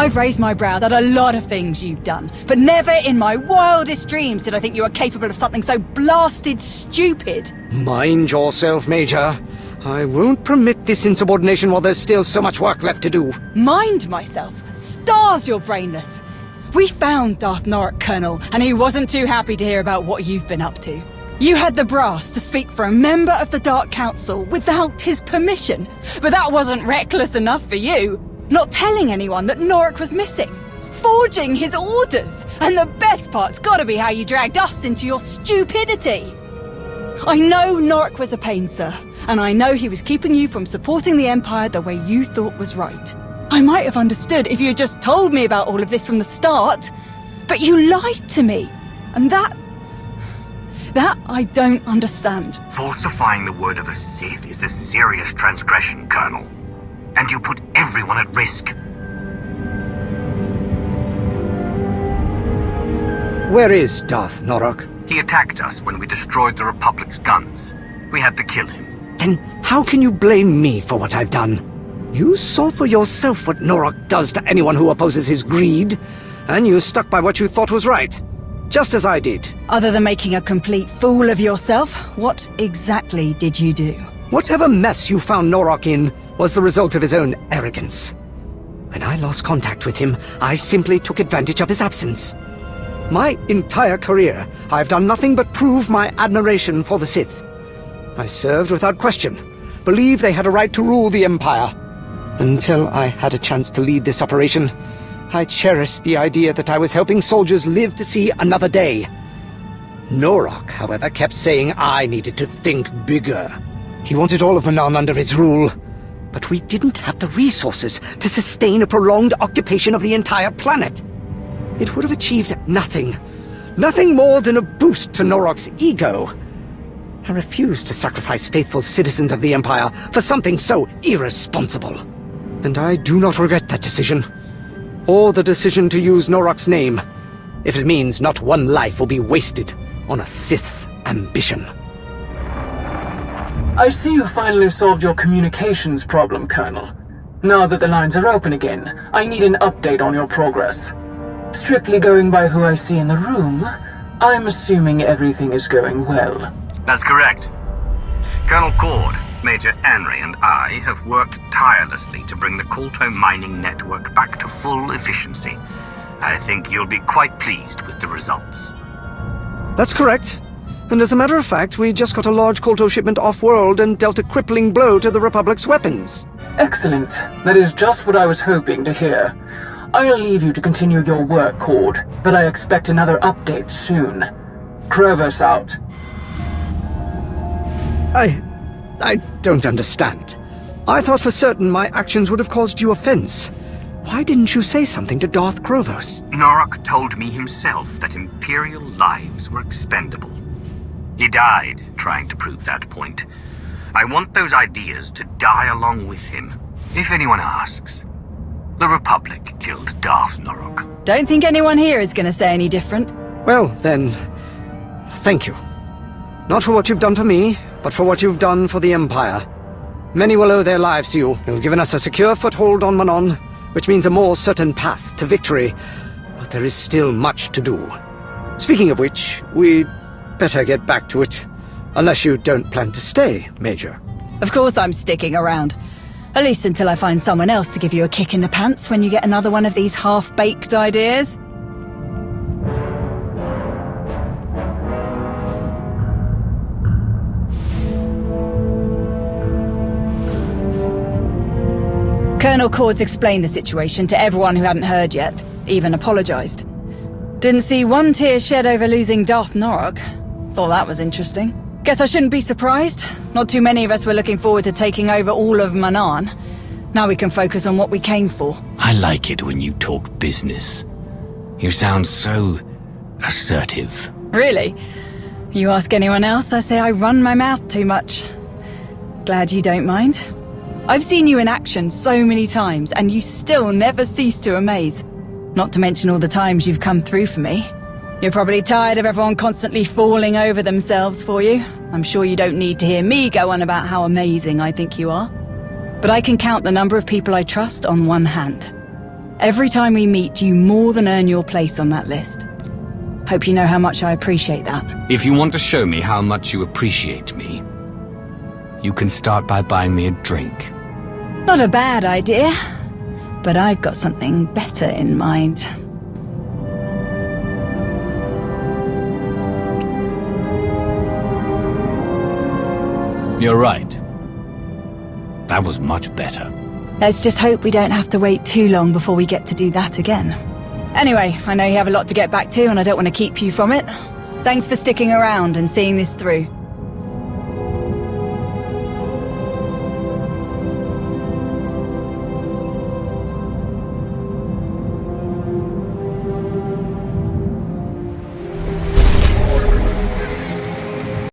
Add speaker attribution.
Speaker 1: I've raised my brows at a lot of things you've done, but never in my wildest dreams did I think you were capable of something so blasted stupid.
Speaker 2: Mind yourself, Major. I won't permit this insubordination while there's still so much work left to do.
Speaker 1: Mind myself? Stars, you're brainless. We found Darth Norok, Colonel, and he wasn't too happy to hear about what you've been up to. You had the brass to speak for a member of the Dark Council without his permission, but that wasn't reckless enough for you. Not telling anyone that Norok was missing. Forging his orders. And the best part's gotta be how you dragged us into your stupidity. I know Norok was a pain, sir, and I know he was keeping you from supporting the Empire the way you thought was right. I might have understood if you had just told me about all of this from the start, but you lied to me, and that I don't understand.
Speaker 3: Falsifying the word of a Sith is a serious transgression, Colonel. And you put everyone at risk.
Speaker 2: Where is Darth Norok?
Speaker 3: He attacked us when we destroyed the Republic's guns. We had to kill him.
Speaker 2: Then how can you blame me for what I've done? You saw for yourself what Norok does to anyone who opposes his greed, and you stuck by what you thought was right. Just as I did.
Speaker 1: Other than making a complete fool of yourself, what exactly did you do?
Speaker 2: Whatever mess you found Norok in was the result of his own arrogance. When I lost contact with him, I simply took advantage of his absence. My entire career, I've done nothing but prove my admiration for the Sith. I served without question, believed they had a right to rule the Empire. Until I had a chance to lead this operation, I cherished the idea that I was helping soldiers live to see another day. Norok, however, kept saying I needed to think bigger. He wanted all of Manaan under his rule, but we didn't have the resources to sustain a prolonged occupation of the entire planet. It would have achieved nothing. Nothing more than a boost to Norok's ego. I refused to sacrifice faithful citizens of the Empire for something so irresponsible. And I do not regret that decision. Or the decision to use Norok's name, if it means not one life will be wasted on a Sith's ambition.
Speaker 4: I see you finally solved your communications problem, Colonel. Now that the lines are open again, I need an update on your progress. Strictly going by who I see in the room, I'm assuming everything is going well.
Speaker 3: That's correct. Colonel Korrd, Major Anri, and I have worked tirelessly to bring the Kolto mining network back to full efficiency. I think you'll be quite pleased with the results.
Speaker 2: That's correct. And as a matter of fact, we just got a large Kolto shipment off-world and dealt a crippling blow to the Republic's weapons.
Speaker 4: Excellent. That is just what I was hoping to hear. I'll leave you to continue your work, Korrd, but I expect another update soon. Krovis out.
Speaker 2: I don't understand. I thought for certain my actions would have caused you offense. Why didn't you say something to Darth Krovis?
Speaker 3: Norok told me himself that Imperial lives were expendable. He died trying to prove that point. I want those ideas to die along with him. If anyone asks, the Republic killed Darth Norok.
Speaker 1: Don't think anyone here is going to say any different.
Speaker 2: Well, then, thank you. Not for what you've done for me, but for what you've done for the Empire. Many will owe their lives to you. You've given us a secure foothold on Manaan, which means a more certain path to victory. But there is still much to do. Speaking of which, we'd better get back to it. Unless you don't plan to stay, Major.
Speaker 1: Of course I'm sticking around. At least until I find someone else to give you a kick in the pants when you get another one of these half-baked ideas. Colonel Korrd's explained the situation to everyone who hadn't heard yet, even apologized. Didn't see one tear shed over losing Darth Norok. Thought that was interesting. Guess I shouldn't be surprised. Not too many of us were looking forward to taking over all of Manaan. Now we can focus on what we came for.
Speaker 3: I like it when you talk business. You sound so assertive.
Speaker 1: Really? You ask anyone else, I say I run my mouth too much. Glad you don't mind. I've seen you in action so many times, and you still never cease to amaze. Not to mention all the times you've come through for me. You're probably tired of everyone constantly falling over themselves for you. I'm sure you don't need to hear me go on about how amazing I think you are. But I can count the number of people I trust on one hand. Every time we meet, you more than earn your place on that list. Hope you know how much I appreciate that.
Speaker 3: If you want to show me how much you appreciate me, you can start by buying me a drink.
Speaker 1: Not a bad idea, but I've got something better in mind.
Speaker 3: You're right. That was much better.
Speaker 1: Let's just hope we don't have to wait too long before we get to do that again. Anyway, I know you have a lot to get back to and I don't want to keep you from it. Thanks for sticking around and seeing this through.